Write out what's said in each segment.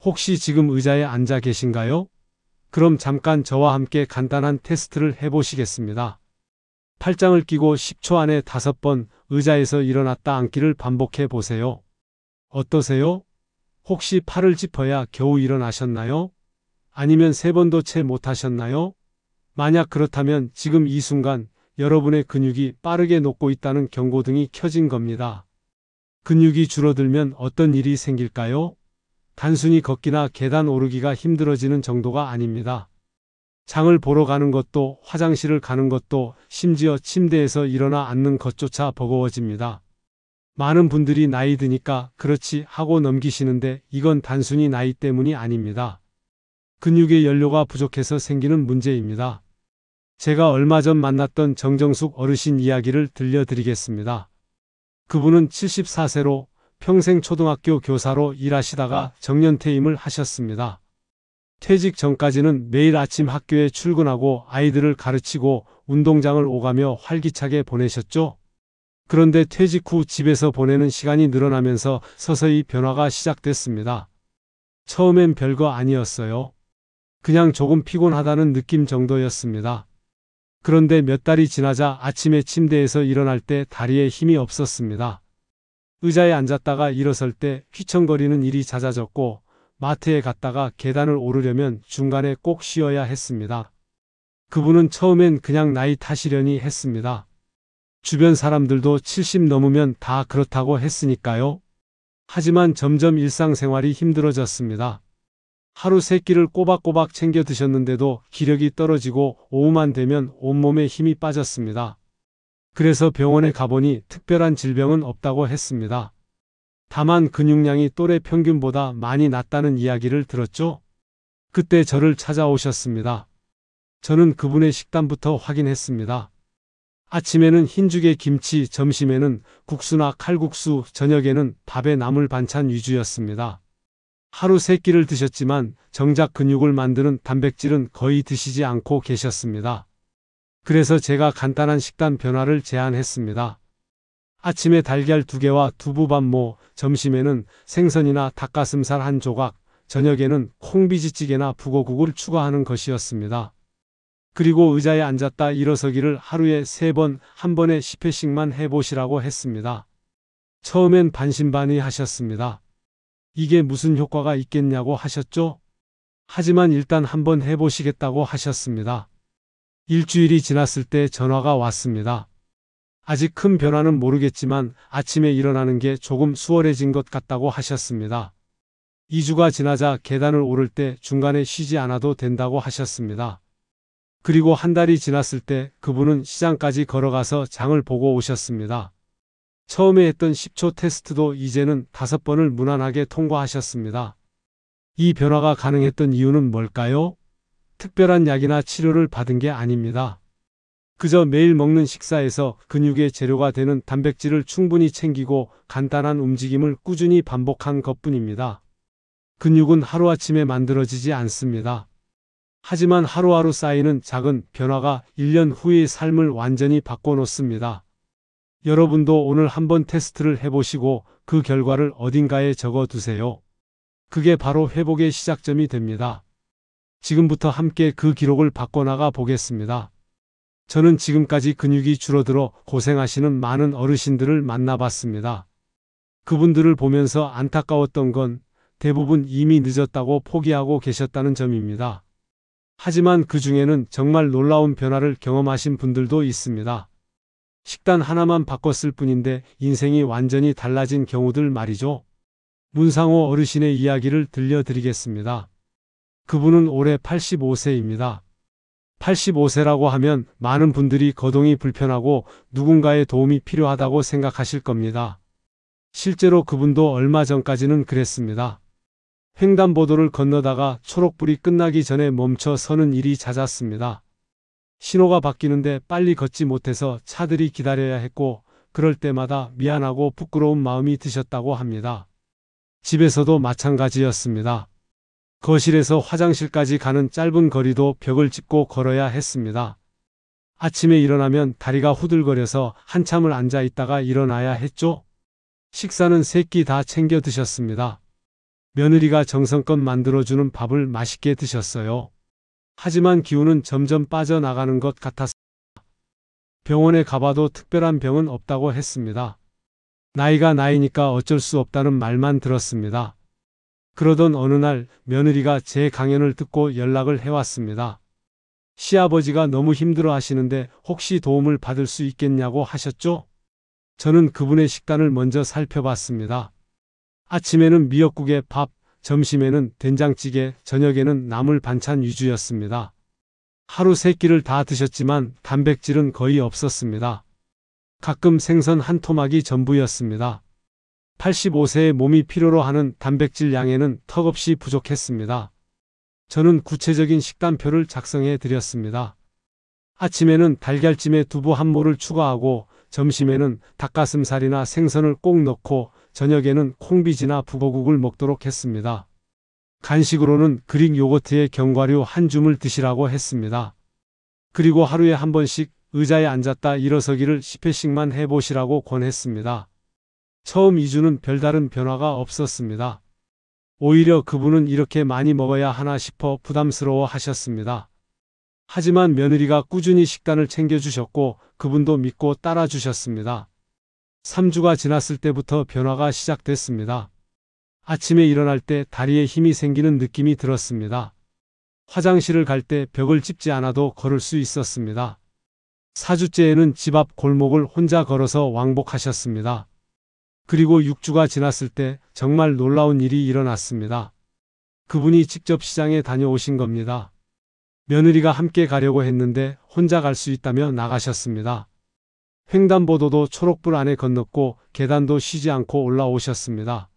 혹시 지금 의자에 앉아 계신가요? 그럼 잠깐 저와 함께 간단한 테스트를 해보시겠습니다. 팔짱을 끼고 10초 안에 5번 의자에서 일어났다 앉기를 반복해 보세요. 어떠세요? 혹시 팔을 짚어야 겨우 일어나셨나요? 아니면 3번도 채 못하셨나요? 만약 그렇다면 지금 이 순간 여러분의 근육이 빠르게 녹고 있다는 경고등이 켜진 겁니다. 근육이 줄어들면 어떤 일이 생길까요? 단순히 걷기나 계단 오르기가 힘들어지는 정도가 아닙니다. 장을 보러 가는 것도, 화장실을 가는 것도, 심지어 침대에서 일어나 앉는 것조차 버거워집니다. 많은 분들이 나이 드니까 그렇지 하고 넘기시는데 이건 단순히 나이 때문이 아닙니다. 근육의 연료가 부족해서 생기는 문제입니다. 제가 얼마 전 만났던 정정숙 어르신 이야기를 들려드리겠습니다. 그분은 74세로 평생 초등학교 교사로 일하시다가 정년퇴임을 하셨습니다. 퇴직 전까지는 매일 아침 학교에 출근하고 아이들을 가르치고 운동장을 오가며 활기차게 보내셨죠. 그런데 퇴직 후 집에서 보내는 시간이 늘어나면서 서서히 변화가 시작됐습니다. 처음엔 별거 아니었어요. 그냥 조금 피곤하다는 느낌 정도였습니다. 그런데 몇 달이 지나자 아침에 침대에서 일어날 때 다리에 힘이 없었습니다. 의자에 앉았다가 일어설 때 휘청거리는 일이 잦아졌고 마트에 갔다가 계단을 오르려면 중간에 꼭 쉬어야 했습니다. 그분은 처음엔 그냥 나이 탓이려니 했습니다. 주변 사람들도 70 넘으면 다 그렇다고 했으니까요. 하지만 점점 일상생활이 힘들어졌습니다. 하루 3끼를 꼬박꼬박 챙겨 드셨는데도 기력이 떨어지고 오후만 되면 온몸에 힘이 빠졌습니다. 그래서 병원에 가보니 특별한 질병은 없다고 했습니다. 다만 근육량이 또래 평균보다 많이 낮다는 이야기를 들었죠. 그때 저를 찾아오셨습니다. 저는 그분의 식단부터 확인했습니다. 아침에는 흰죽에 김치, 점심에는 국수나 칼국수, 저녁에는 밥에 나물 반찬 위주였습니다. 하루 3끼를 드셨지만 정작 근육을 만드는 단백질은 거의 드시지 않고 계셨습니다. 그래서 제가 간단한 식단 변화를 제안했습니다. 아침에 달걀 2개와 두부반모, 점심에는 생선이나 닭가슴살 1조각, 저녁에는 콩비지찌개나 북어국을 추가하는 것이었습니다. 그리고 의자에 앉았다 일어서기를 하루에 3번, 한 번에 10회씩만 해보시라고 했습니다. 처음엔 반신반의하셨습니다. 이게 무슨 효과가 있겠냐고 하셨죠? 하지만 일단 한번 해보시겠다고 하셨습니다. 일주일이 지났을 때 전화가 왔습니다. 아직 큰 변화는 모르겠지만 아침에 일어나는 게 조금 수월해진 것 같다고 하셨습니다. 2주가 지나자 계단을 오를 때 중간에 쉬지 않아도 된다고 하셨습니다. 그리고 한 달이 지났을 때 그분은 시장까지 걸어가서 장을 보고 오셨습니다. 처음에 했던 10초 테스트도 이제는 5번을 무난하게 통과하셨습니다. 이 변화가 가능했던 이유는 뭘까요? 특별한 약이나 치료를 받은 게 아닙니다. 그저 매일 먹는 식사에서 근육의 재료가 되는 단백질을 충분히 챙기고 간단한 움직임을 꾸준히 반복한 것뿐입니다. 근육은 하루아침에 만들어지지 않습니다. 하지만 하루하루 쌓이는 작은 변화가 1년 후의 삶을 완전히 바꿔놓습니다. 여러분도 오늘 한번 테스트를 해보시고 그 결과를 어딘가에 적어두세요. 그게 바로 회복의 시작점이 됩니다. 지금부터 함께 그 기록을 바꿔나가 보겠습니다. 저는 지금까지 근육이 줄어들어 고생하시는 많은 어르신들을 만나봤습니다. 그분들을 보면서 안타까웠던 건 대부분 이미 늦었다고 포기하고 계셨다는 점입니다. 하지만 그 중에는 정말 놀라운 변화를 경험하신 분들도 있습니다. 식단 하나만 바꿨을 뿐인데 인생이 완전히 달라진 경우들 말이죠. 문상호 어르신의 이야기를 들려드리겠습니다. 그분은 올해 85세입니다. 85세라고 하면 많은 분들이 거동이 불편하고 누군가의 도움이 필요하다고 생각하실 겁니다. 실제로 그분도 얼마 전까지는 그랬습니다. 횡단보도를 건너다가 초록불이 끝나기 전에 멈춰 서는 일이 잦았습니다. 신호가 바뀌는데 빨리 걷지 못해서 차들이 기다려야 했고 그럴 때마다 미안하고 부끄러운 마음이 드셨다고 합니다. 집에서도 마찬가지였습니다. 거실에서 화장실까지 가는 짧은 거리도 벽을 짚고 걸어야 했습니다. 아침에 일어나면 다리가 후들거려서 한참을 앉아 있다가 일어나야 했죠. 식사는 3끼 다 챙겨 드셨습니다. 며느리가 정성껏 만들어주는 밥을 맛있게 드셨어요. 하지만 기운은 점점 빠져나가는 것 같았습니다. 병원에 가봐도 특별한 병은 없다고 했습니다. 나이가 나이니까 어쩔 수 없다는 말만 들었습니다. 그러던 어느 날 며느리가 제 강연을 듣고 연락을 해왔습니다. 시아버지가 너무 힘들어 하시는데 혹시 도움을 받을 수 있겠냐고 하셨죠? 저는 그분의 식단을 먼저 살펴봤습니다. 아침에는 미역국에 밥, 점심에는 된장찌개, 저녁에는 나물 반찬 위주였습니다. 하루 3끼를 다 드셨지만 단백질은 거의 없었습니다. 가끔 생선 한 토막이 전부였습니다. 85세의 몸이 필요로 하는 단백질 양에는 턱없이 부족했습니다. 저는 구체적인 식단표를 작성해 드렸습니다. 아침에는 달걀찜에 두부 한 모를 추가하고 점심에는 닭가슴살이나 생선을 꼭 넣고 저녁에는 콩비지나 북어국을 먹도록 했습니다. 간식으로는 그릭 요거트에 견과류 한 줌을 드시라고 했습니다. 그리고 하루에 한 번씩 의자에 앉았다 일어서기를 10회씩만 해보시라고 권했습니다. 처음 2주는 별다른 변화가 없었습니다. 오히려 그분은 이렇게 많이 먹어야 하나 싶어 부담스러워 하셨습니다. 하지만 며느리가 꾸준히 식단을 챙겨주셨고 그분도 믿고 따라주셨습니다. 3주가 지났을 때부터 변화가 시작됐습니다. 아침에 일어날 때 다리에 힘이 생기는 느낌이 들었습니다. 화장실을 갈 때 벽을 짚지 않아도 걸을 수 있었습니다. 4주째에는 집 앞 골목을 혼자 걸어서 왕복하셨습니다. 그리고 6주가 지났을 때 정말 놀라운 일이 일어났습니다. 그분이 직접 시장에 다녀오신 겁니다. 며느리가 함께 가려고 했는데 혼자 갈 수 있다며 나가셨습니다. 횡단보도도 초록불 안에 건넜고 계단도 쉬지 않고 올라오셨습니다.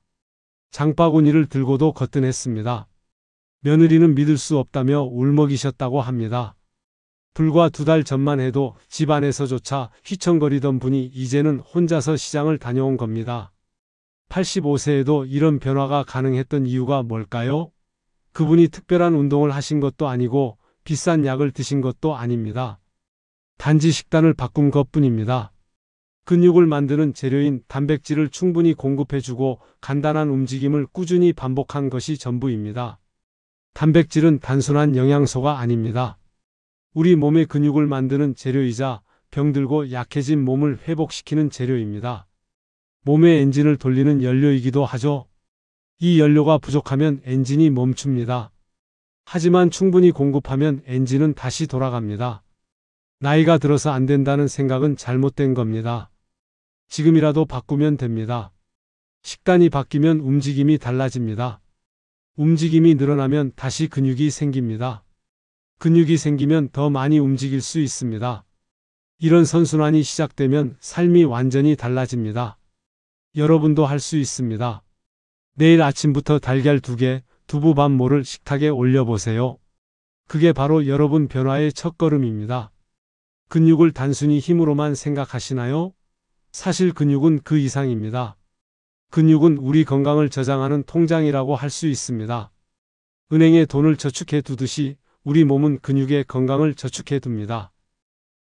장바구니를 들고도 거뜬했습니다. 며느리는 믿을 수 없다며 울먹이셨다고 합니다. 불과 2달 전만 해도 집 안에서조차 휘청거리던 분이 이제는 혼자서 시장을 다녀온 겁니다. 85세에도 이런 변화가 가능했던 이유가 뭘까요? 그분이 특별한 운동을 하신 것도 아니고 비싼 약을 드신 것도 아닙니다. 단지 식단을 바꾼 것뿐입니다. 근육을 만드는 재료인 단백질을 충분히 공급해주고 간단한 움직임을 꾸준히 반복한 것이 전부입니다. 단백질은 단순한 영양소가 아닙니다. 우리 몸의 근육을 만드는 재료이자 병들고 약해진 몸을 회복시키는 재료입니다. 몸의 엔진을 돌리는 연료이기도 하죠. 이 연료가 부족하면 엔진이 멈춥니다. 하지만 충분히 공급하면 엔진은 다시 돌아갑니다. 나이가 들어서 안 된다는 생각은 잘못된 겁니다. 지금이라도 바꾸면 됩니다. 식단이 바뀌면 움직임이 달라집니다. 움직임이 늘어나면 다시 근육이 생깁니다. 근육이 생기면 더 많이 움직일 수 있습니다. 이런 선순환이 시작되면 삶이 완전히 달라집니다. 여러분도 할 수 있습니다. 내일 아침부터 달걀 2개, 두부 반 모를 식탁에 올려보세요. 그게 바로 여러분 변화의 첫걸음입니다. 근육을 단순히 힘으로만 생각하시나요? 사실 근육은 그 이상입니다. 근육은 우리 건강을 저장하는 통장이라고 할 수 있습니다. 은행에 돈을 저축해 두듯이 우리 몸은 근육에 건강을 저축해 둡니다.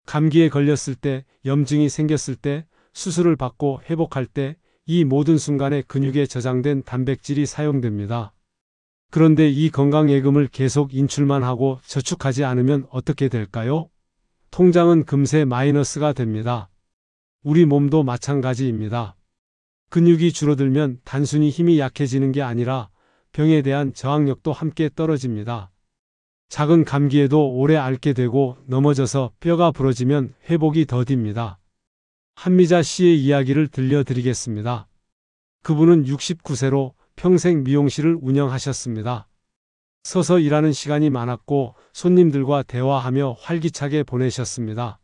감기에 걸렸을 때, 염증이 생겼을 때, 수술을 받고 회복할 때, 이 모든 순간에 근육에 저장된 단백질이 사용됩니다. 그런데 이 건강 예금을 계속 인출만 하고 저축하지 않으면 어떻게 될까요? 통장은 금세 마이너스가 됩니다. 우리 몸도 마찬가지입니다. 근육이 줄어들면 단순히 힘이 약해지는 게 아니라 병에 대한 저항력도 함께 떨어집니다. 작은 감기에도 오래 앓게 되고 넘어져서 뼈가 부러지면 회복이 더딥니다. 한미자 씨의 이야기를 들려드리겠습니다. 그분은 69세로 평생 미용실을 운영하셨습니다. 서서 일하는 시간이 많았고 손님들과 대화하며 활기차게 보내셨습니다.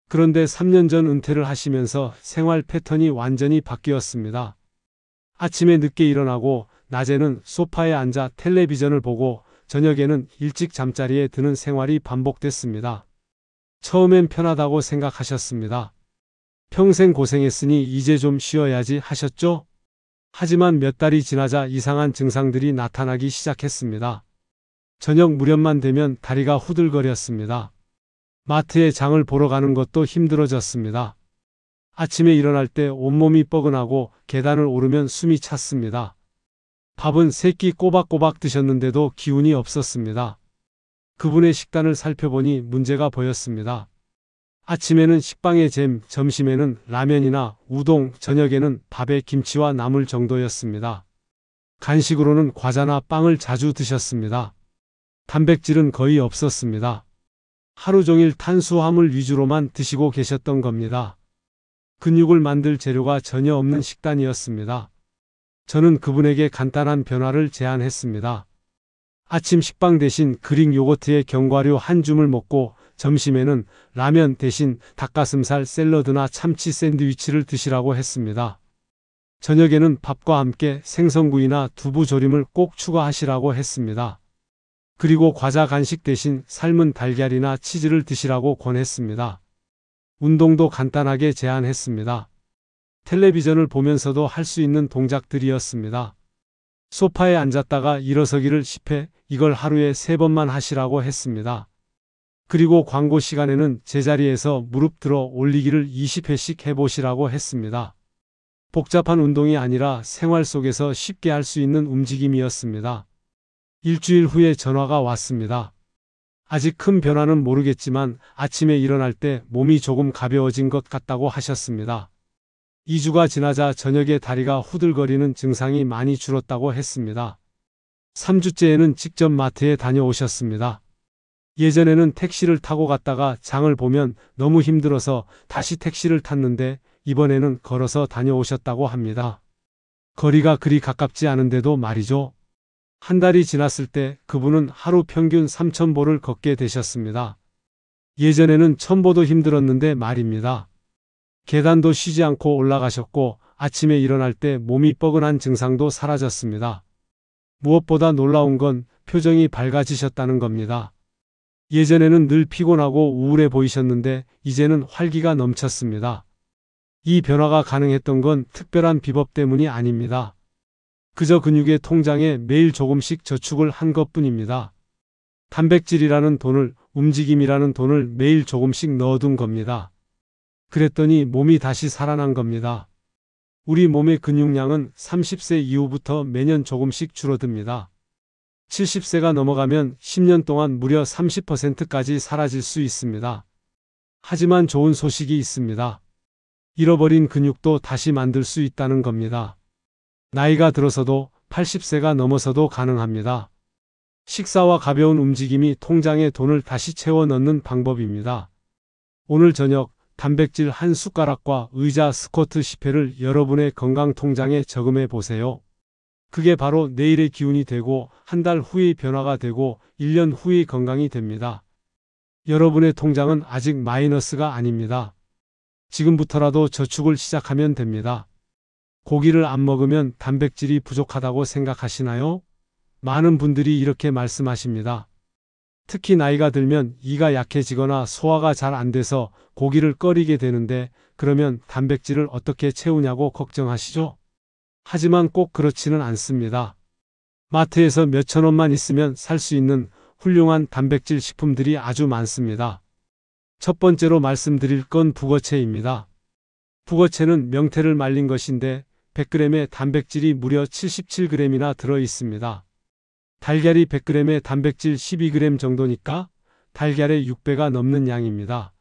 그런데 3년 전 은퇴를 하시면서 생활 패턴이 완전히 바뀌었습니다. 아침에 늦게 일어나고 낮에는 소파에 앉아 텔레비전을 보고 저녁에는 일찍 잠자리에 드는 생활이 반복됐습니다. 처음엔 편하다고 생각하셨습니다. 평생 고생했으니 이제 좀 쉬어야지 하셨죠? 하지만 몇 달이 지나자 이상한 증상들이 나타나기 시작했습니다. 저녁 무렵만 되면 다리가 후들거렸습니다. 마트에 장을 보러 가는 것도 힘들어졌습니다. 아침에 일어날 때 온몸이 뻐근하고 계단을 오르면 숨이 찼습니다. 밥은 3끼 꼬박꼬박 드셨는데도 기운이 없었습니다. 그분의 식단을 살펴보니 문제가 보였습니다. 아침에는 식빵에 잼, 점심에는 라면이나 우동, 저녁에는 밥에 김치와 나물 정도였습니다. 간식으로는 과자나 빵을 자주 드셨습니다. 단백질은 거의 없었습니다. 하루 종일 탄수화물 위주로만 드시고 계셨던 겁니다. 근육을 만들 재료가 전혀 없는 식단이었습니다. 저는 그분에게 간단한 변화를 제안했습니다. 아침 식빵 대신 그릭 요거트에 견과류 한 줌을 먹고 점심에는 라면 대신 닭가슴살 샐러드나 참치 샌드위치를 드시라고 했습니다. 저녁에는 밥과 함께 생선구이나 두부조림을 꼭 추가하시라고 했습니다. 그리고 과자 간식 대신 삶은 달걀이나 치즈를 드시라고 권했습니다. 운동도 간단하게 제안했습니다. 텔레비전을 보면서도 할 수 있는 동작들이었습니다. 소파에 앉았다가 일어서기를 10회, 이걸 하루에 3번만 하시라고 했습니다. 그리고 광고 시간에는 제자리에서 무릎 들어 올리기를 20회씩 해보시라고 했습니다. 복잡한 운동이 아니라 생활 속에서 쉽게 할 수 있는 움직임이었습니다. 일주일 후에 전화가 왔습니다. 아직 큰 변화는 모르겠지만 아침에 일어날 때 몸이 조금 가벼워진 것 같다고 하셨습니다. 2주가 지나자 저녁에 다리가 후들거리는 증상이 많이 줄었다고 했습니다. 3주째에는 직접 마트에 다녀오셨습니다. 예전에는 택시를 타고 갔다가 장을 보면 너무 힘들어서 다시 택시를 탔는데 이번에는 걸어서 다녀오셨다고 합니다. 거리가 그리 가깝지 않은데도 말이죠. 한 달이 지났을 때 그분은 하루 평균 3,000보를 걷게 되셨습니다. 예전에는 1,000보도 힘들었는데 말입니다. 계단도 쉬지 않고 올라가셨고 아침에 일어날 때 몸이 뻐근한 증상도 사라졌습니다. 무엇보다 놀라운 건 표정이 밝아지셨다는 겁니다. 예전에는 늘 피곤하고 우울해 보이셨는데 이제는 활기가 넘쳤습니다. 이 변화가 가능했던 건 특별한 비법 때문이 아닙니다. 그저 근육의 통장에 매일 조금씩 저축을 한 것뿐입니다. 단백질이라는 돈을, 움직임이라는 돈을 매일 조금씩 넣어둔 겁니다. 그랬더니 몸이 다시 살아난 겁니다. 우리 몸의 근육량은 30세 이후부터 매년 조금씩 줄어듭니다. 70세가 넘어가면 10년 동안 무려 30%까지 사라질 수 있습니다. 하지만 좋은 소식이 있습니다. 잃어버린 근육도 다시 만들 수 있다는 겁니다. 나이가 들어서도 80세가 넘어서도 가능합니다. 식사와 가벼운 움직임이 통장에 돈을 다시 채워 넣는 방법입니다. 오늘 저녁 단백질 한 숟가락과 의자 스쿼트 10회를 여러분의 건강 통장에 저금해 보세요. 그게 바로 내일의 기운이 되고 한 달 후의 변화가 되고 1년 후의 건강이 됩니다. 여러분의 통장은 아직 마이너스가 아닙니다. 지금부터라도 저축을 시작하면 됩니다. 고기를 안 먹으면 단백질이 부족하다고 생각하시나요? 많은 분들이 이렇게 말씀하십니다. 특히 나이가 들면 이가 약해지거나 소화가 잘 안 돼서 고기를 꺼리게 되는데 그러면 단백질을 어떻게 채우냐고 걱정하시죠? 하지만 꼭 그렇지는 않습니다. 마트에서 몇천 원만 있으면 살 수 있는 훌륭한 단백질 식품들이 아주 많습니다. 첫 번째로 말씀드릴 건 북어채입니다. 북어채는 명태를 말린 것인데 100g의 단백질이 무려 77g이나 들어 있습니다. 달걀이 100g에 단백질 12g 정도니까 달걀의 6배가 넘는 양입니다.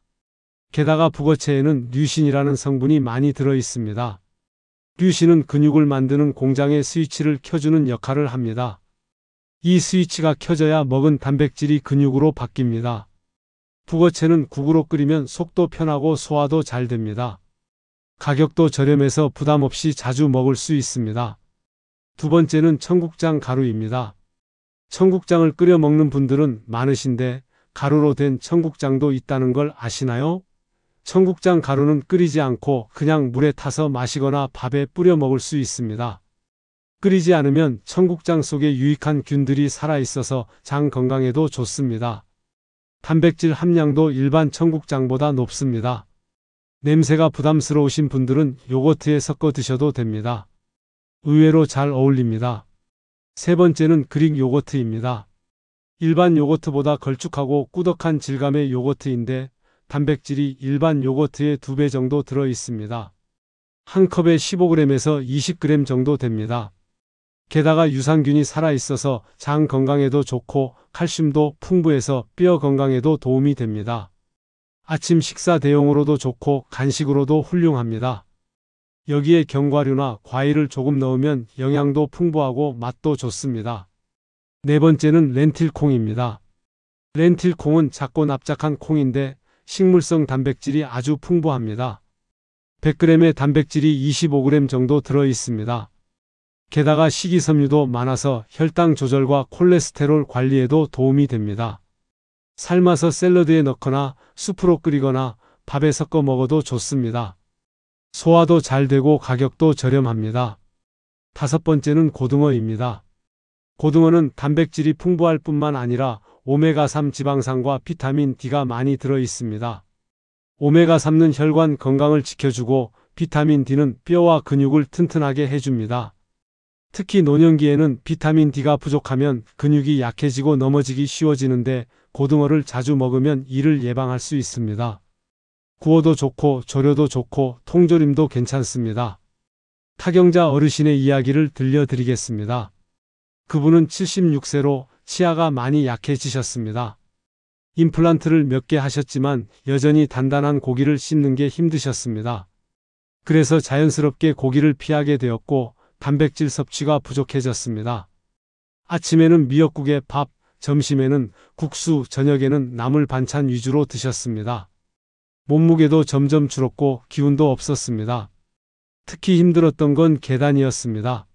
게다가 북어채에는 류신이라는 성분이 많이 들어 있습니다. 류신은 근육을 만드는 공장의 스위치를 켜주는 역할을 합니다. 이 스위치가 켜져야 먹은 단백질이 근육으로 바뀝니다. 북어채는 국으로 끓이면 속도 편하고 소화도 잘 됩니다. 가격도 저렴해서 부담 없이 자주 먹을 수 있습니다. 두 번째는 청국장 가루입니다. 청국장을 끓여 먹는 분들은 많으신데 가루로 된 청국장도 있다는 걸 아시나요? 청국장 가루는 끓이지 않고 그냥 물에 타서 마시거나 밥에 뿌려 먹을 수 있습니다. 끓이지 않으면 청국장 속에 유익한 균들이 살아있어서 장 건강에도 좋습니다. 단백질 함량도 일반 청국장보다 높습니다. 냄새가 부담스러우신 분들은 요거트에 섞어 드셔도 됩니다. 의외로 잘 어울립니다. 세 번째는 그릭 요거트입니다. 일반 요거트보다 걸쭉하고 꾸덕한 질감의 요거트인데 단백질이 일반 요거트의 2배 정도 들어 있습니다. 한 컵에 15g에서 20g 정도 됩니다. 게다가 유산균이 살아있어서 장 건강에도 좋고 칼슘도 풍부해서 뼈 건강에도 도움이 됩니다. 아침 식사 대용으로도 좋고 간식으로도 훌륭합니다. 여기에 견과류나 과일을 조금 넣으면 영양도 풍부하고 맛도 좋습니다. 네 번째는 렌틸콩입니다. 렌틸콩은 작고 납작한 콩인데 식물성 단백질이 아주 풍부합니다. 100g에 단백질이 25g 정도 들어 있습니다. 게다가 식이섬유도 많아서 혈당 조절과 콜레스테롤 관리에도 도움이 됩니다. 삶아서 샐러드에 넣거나 수프로 끓이거나 밥에 섞어 먹어도 좋습니다. 소화도 잘 되고 가격도 저렴합니다. 다섯 번째는 고등어입니다. 고등어는 단백질이 풍부할 뿐만 아니라 오메가3 지방산과 비타민 D가 많이 들어 있습니다. 오메가3는 혈관 건강을 지켜주고 비타민 D는 뼈와 근육을 튼튼하게 해줍니다. 특히 노년기에는 비타민 D가 부족하면 근육이 약해지고 넘어지기 쉬워지는데 고등어를 자주 먹으면 이를 예방할 수 있습니다. 구워도 좋고 조려도 좋고 통조림도 괜찮습니다. 타경자 어르신의 이야기를 들려드리겠습니다. 그분은 76세로 치아가 많이 약해지셨습니다. 임플란트를 몇 개 하셨지만 여전히 단단한 고기를 씹는 게 힘드셨습니다. 그래서 자연스럽게 고기를 피하게 되었고 단백질 섭취가 부족해졌습니다. 아침에는 미역국에 밥, 점심에는 국수, 저녁에는 나물 반찬 위주로 드셨습니다. 몸무게도 점점 줄었고 기운도 없었습니다. 특히 힘들었던 건 계단이었습니다.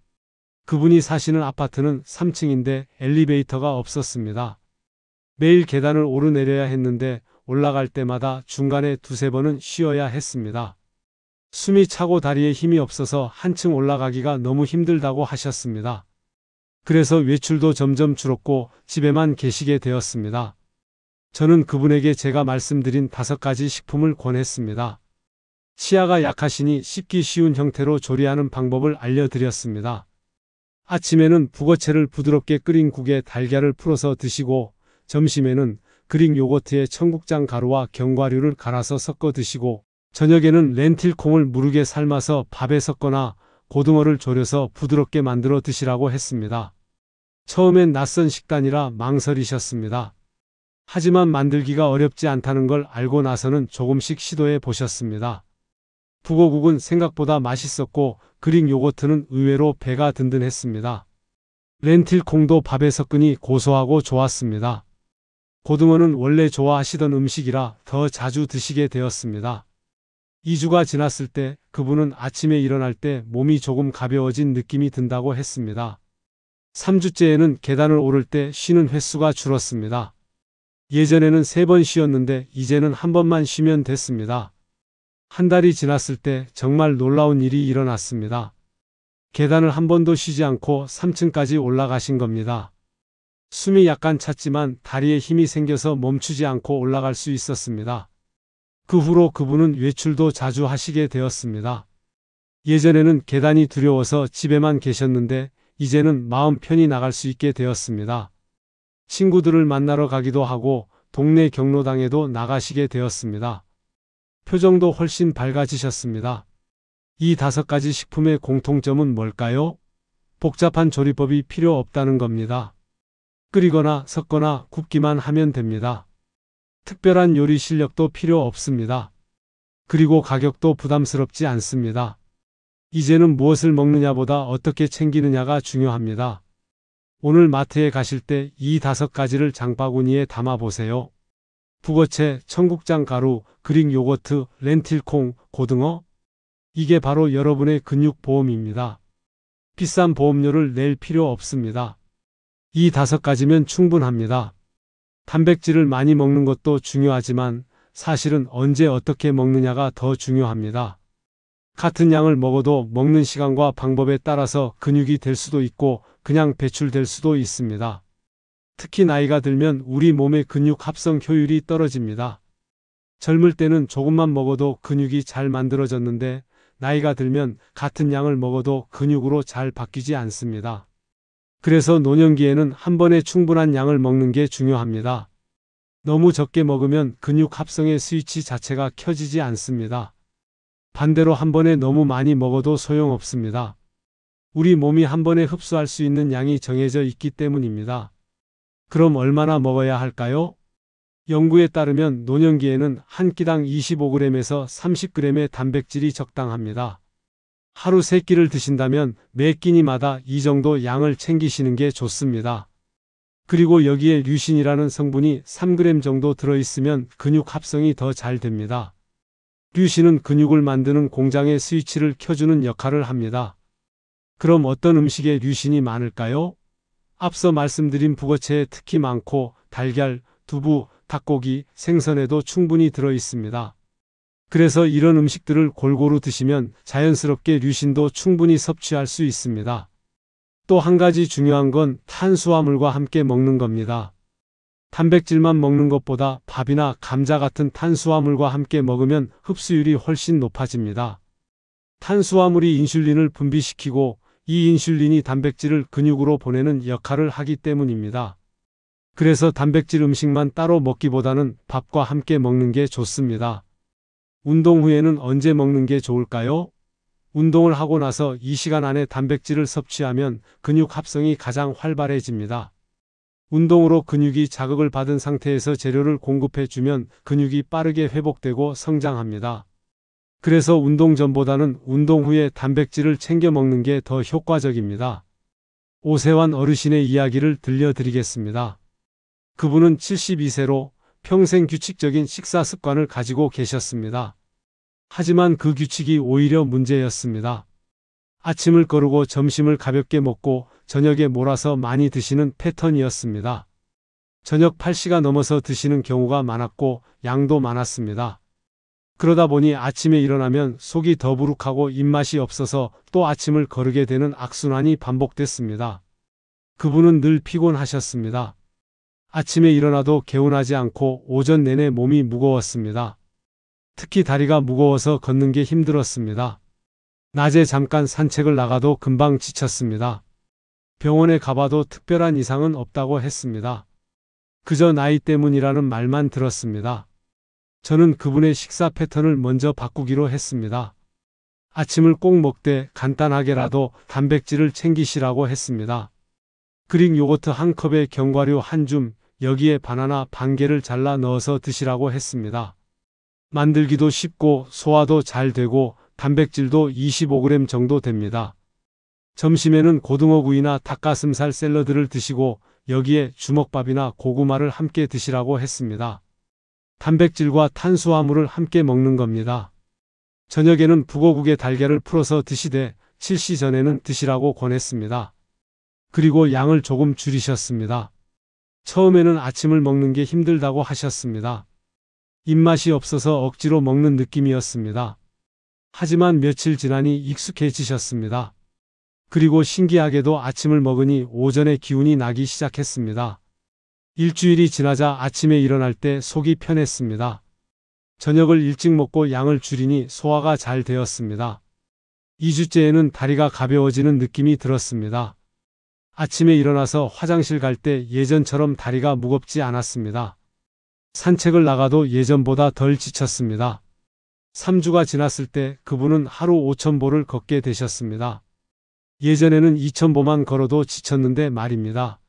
그분이 사시는 아파트는 3층인데 엘리베이터가 없었습니다. 매일 계단을 오르내려야 했는데 올라갈 때마다 중간에 두세 번은 쉬어야 했습니다. 숨이 차고 다리에 힘이 없어서 한층 올라가기가 너무 힘들다고 하셨습니다. 그래서 외출도 점점 줄었고 집에만 계시게 되었습니다. 저는 그분에게 제가 말씀드린 5가지 식품을 권했습니다. 치아가 약하시니 씹기 쉬운 형태로 조리하는 방법을 알려드렸습니다. 아침에는 북어채를 부드럽게 끓인 국에 달걀을 풀어서 드시고 점심에는 그릭 요거트에 청국장 가루와 견과류를 갈아서 섞어 드시고 저녁에는 렌틸콩을 무르게 삶아서 밥에 섞거나 고등어를 졸여서 부드럽게 만들어 드시라고 했습니다. 처음엔 낯선 식단이라 망설이셨습니다. 하지만 만들기가 어렵지 않다는 걸 알고 나서는 조금씩 시도해 보셨습니다. 북어국은 생각보다 맛있었고 그릭 요거트는 의외로 배가 든든했습니다. 렌틸콩도 밥에 섞으니 고소하고 좋았습니다. 고등어는 원래 좋아하시던 음식이라 더 자주 드시게 되었습니다. 2주가 지났을 때 그분은 아침에 일어날 때 몸이 조금 가벼워진 느낌이 든다고 했습니다. 3주째에는 계단을 오를 때 쉬는 횟수가 줄었습니다. 예전에는 3번 쉬었는데 이제는 1번만 쉬면 됐습니다. 한 달이 지났을 때 정말 놀라운 일이 일어났습니다. 계단을 한 번도 쉬지 않고 3층까지 올라가신 겁니다. 숨이 약간 찼지만 다리에 힘이 생겨서 멈추지 않고 올라갈 수 있었습니다. 그 후로 그분은 외출도 자주 하시게 되었습니다. 예전에는 계단이 두려워서 집에만 계셨는데 이제는 마음 편히 나갈 수 있게 되었습니다. 친구들을 만나러 가기도 하고 동네 경로당에도 나가시게 되었습니다. 표정도 훨씬 밝아지셨습니다. 이 5가지 식품의 공통점은 뭘까요? 복잡한 조리법이 필요 없다는 겁니다. 끓이거나 섞거나 굽기만 하면 됩니다. 특별한 요리 실력도 필요 없습니다. 그리고 가격도 부담스럽지 않습니다. 이제는 무엇을 먹느냐보다 어떻게 챙기느냐가 중요합니다. 오늘 마트에 가실 때 이 5가지를 장바구니에 담아보세요. 북어채, 청국장 가루, 그릭 요거트, 렌틸콩, 고등어. 이게 바로 여러분의 근육보험입니다. 비싼 보험료를 낼 필요 없습니다. 이 5가지면 충분합니다. 단백질을 많이 먹는 것도 중요하지만 사실은 언제 어떻게 먹느냐가 더 중요합니다. 같은 양을 먹어도 먹는 시간과 방법에 따라서 근육이 될 수도 있고 그냥 배출될 수도 있습니다. 특히 나이가 들면 우리 몸의 근육 합성 효율이 떨어집니다. 젊을 때는 조금만 먹어도 근육이 잘 만들어졌는데 나이가 들면 같은 양을 먹어도 근육으로 잘 바뀌지 않습니다. 그래서 노년기에는 한 번에 충분한 양을 먹는 게 중요합니다. 너무 적게 먹으면 근육 합성의 스위치 자체가 켜지지 않습니다. 반대로 한 번에 너무 많이 먹어도 소용없습니다. 우리 몸이 한 번에 흡수할 수 있는 양이 정해져 있기 때문입니다. 그럼 얼마나 먹어야 할까요? 연구에 따르면 노년기에는 한 끼당 25g에서 30g의 단백질이 적당합니다. 하루 3끼를 드신다면 매 끼니마다 이 정도 양을 챙기시는 게 좋습니다. 그리고 여기에 류신이라는 성분이 3g 정도 들어있으면 근육 합성이 더 잘 됩니다. 류신은 근육을 만드는 공장의 스위치를 켜주는 역할을 합니다. 그럼 어떤 음식에 류신이 많을까요? 앞서 말씀드린 북어채에 특히 많고 달걀, 두부, 닭고기, 생선에도 충분히 들어있습니다. 그래서 이런 음식들을 골고루 드시면 자연스럽게 류신도 충분히 섭취할 수 있습니다. 또 한 가지 중요한 건 탄수화물과 함께 먹는 겁니다. 단백질만 먹는 것보다 밥이나 감자 같은 탄수화물과 함께 먹으면 흡수율이 훨씬 높아집니다. 탄수화물이 인슐린을 분비시키고 이 인슐린이 단백질을 근육으로 보내는 역할을 하기 때문입니다. 그래서 단백질 음식만 따로 먹기보다는 밥과 함께 먹는 게 좋습니다. 운동 후에는 언제 먹는 게 좋을까요? 운동을 하고 나서 이 시간 안에 단백질을 섭취하면 근육 합성이 가장 활발해집니다. 운동으로 근육이 자극을 받은 상태에서 재료를 공급해주면 근육이 빠르게 회복되고 성장합니다. 그래서 운동 전보다는 운동 후에 단백질을 챙겨 먹는 게 더 효과적입니다. 오세환 어르신의 이야기를 들려드리겠습니다. 그분은 72세로 평생 규칙적인 식사 습관을 가지고 계셨습니다. 하지만 그 규칙이 오히려 문제였습니다. 아침을 거르고 점심을 가볍게 먹고 저녁에 몰아서 많이 드시는 패턴이었습니다. 저녁 8시가 넘어서 드시는 경우가 많았고 양도 많았습니다. 그러다 보니 아침에 일어나면 속이 더부룩하고 입맛이 없어서 또 아침을 거르게 되는 악순환이 반복됐습니다. 그분은 늘 피곤하셨습니다. 아침에 일어나도 개운하지 않고 오전 내내 몸이 무거웠습니다. 특히 다리가 무거워서 걷는 게 힘들었습니다. 낮에 잠깐 산책을 나가도 금방 지쳤습니다. 병원에 가봐도 특별한 이상은 없다고 했습니다. 그저 나이 때문이라는 말만 들었습니다. 저는 그분의 식사 패턴을 먼저 바꾸기로 했습니다. 아침을 꼭 먹되 간단하게라도 단백질을 챙기시라고 했습니다. 그릭 요거트 한 컵에 견과류 한 줌, 여기에 바나나 반 개를 잘라 넣어서 드시라고 했습니다. 만들기도 쉽고 소화도 잘 되고 단백질도 25g 정도 됩니다. 점심에는 고등어구이나 닭가슴살 샐러드를 드시고 여기에 주먹밥이나 고구마를 함께 드시라고 했습니다. 단백질과 탄수화물을 함께 먹는 겁니다. 저녁에는 북어국에 달걀을 풀어서 드시되 7시 전에는 드시라고 권했습니다. 그리고 양을 조금 줄이셨습니다. 처음에는 아침을 먹는 게 힘들다고 하셨습니다. 입맛이 없어서 억지로 먹는 느낌이었습니다. 하지만 며칠 지나니 익숙해지셨습니다. 그리고 신기하게도 아침을 먹으니 오전에 기운이 나기 시작했습니다. 일주일이 지나자 아침에 일어날 때 속이 편했습니다. 저녁을 일찍 먹고 양을 줄이니 소화가 잘 되었습니다. 2주째에는 다리가 가벼워지는 느낌이 들었습니다. 아침에 일어나서 화장실 갈 때 예전처럼 다리가 무겁지 않았습니다. 산책을 나가도 예전보다 덜 지쳤습니다. 3주가 지났을 때 그분은 하루 5,000보를 걷게 되셨습니다. 예전에는 2,000보만 걸어도 지쳤는데 말입니다.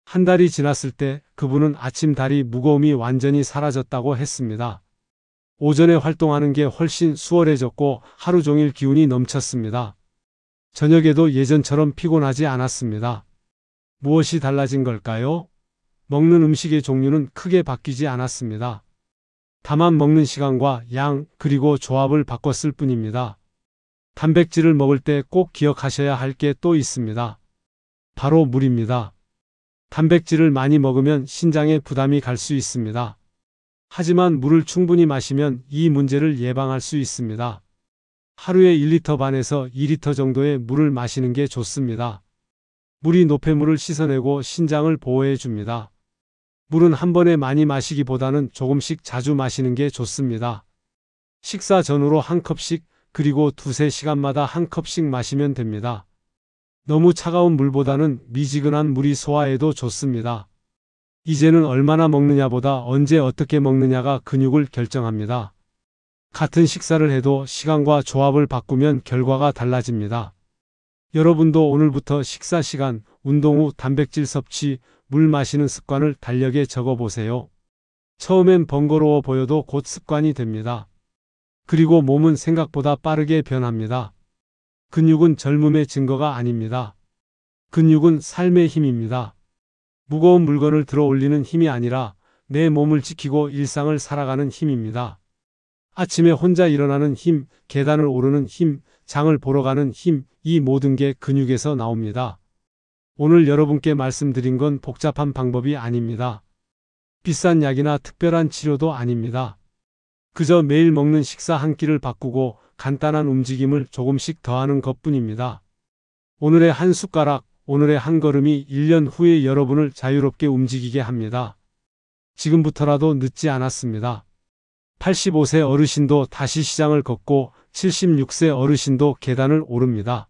한 달이 지났을 때 그분은 아침 다리 무거움이 완전히 사라졌다고 했습니다. 오전에 활동하는 게 훨씬 수월해졌고 하루 종일 기운이 넘쳤습니다. 저녁에도 예전처럼 피곤하지 않았습니다. 무엇이 달라진 걸까요? 먹는 음식의 종류는 크게 바뀌지 않았습니다. 다만 먹는 시간과 양 그리고 조합을 바꿨을 뿐입니다. 단백질을 먹을 때 꼭 기억하셔야 할 게 또 있습니다. 바로 물입니다. 단백질을 많이 먹으면 신장에 부담이 갈 수 있습니다. 하지만 물을 충분히 마시면 이 문제를 예방할 수 있습니다. 하루에 1리터 반에서 2리터 정도의 물을 마시는 게 좋습니다. 물이 노폐물을 씻어내고 신장을 보호해 줍니다. 물은 한 번에 많이 마시기보다는 조금씩 자주 마시는 게 좋습니다. 식사 전후로 한 컵씩 그리고 2~3시간마다 한 컵씩 마시면 됩니다. 너무 차가운 물보다는 미지근한 물이 소화에도 좋습니다. 이제는 얼마나 먹느냐보다 언제 어떻게 먹느냐가 근육을 결정합니다. 같은 식사를 해도 시간과 조합을 바꾸면 결과가 달라집니다. 여러분도 오늘부터 식사 시간, 운동 후 단백질 섭취, 물 마시는 습관을 달력에 적어 보세요. 처음엔 번거로워 보여도 곧 습관이 됩니다. 그리고 몸은 생각보다 빠르게 변합니다. 근육은 젊음의 증거가 아닙니다. 근육은 삶의 힘입니다. 무거운 물건을 들어 올리는 힘이 아니라 내 몸을 지키고 일상을 살아가는 힘입니다. 아침에 혼자 일어나는 힘, 계단을 오르는 힘, 장을 보러 가는 힘, 이 모든 게 근육에서 나옵니다. 오늘 여러분께 말씀드린 건 복잡한 방법이 아닙니다. 비싼 약이나 특별한 치료도 아닙니다. 그저 매일 먹는 식사 한 끼를 바꾸고 간단한 움직임을 조금씩 더하는 것뿐입니다. 오늘의 한 숟가락, 오늘의 한 걸음이 1년 후에 여러분을 자유롭게 움직이게 합니다. 지금부터라도 늦지 않았습니다. 85세 어르신도 다시 시장을 걷고 76세 어르신도 계단을 오릅니다.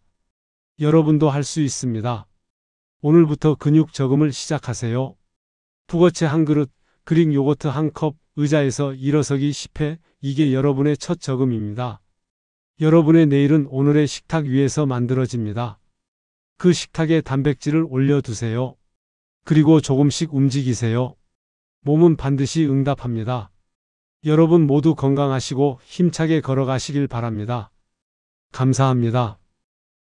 여러분도 할 수 있습니다. 오늘부터 근육 저금을 시작하세요. 북어채 한 그릇, 그릭 요거트 한 컵, 의자에서 일어서기 10회, 이게 여러분의 첫 저금입니다. 여러분의 내일은 오늘의 식탁 위에서 만들어집니다. 그 식탁에 단백질을 올려두세요. 그리고 조금씩 움직이세요. 몸은 반드시 응답합니다. 여러분 모두 건강하시고 힘차게 걸어가시길 바랍니다. 감사합니다.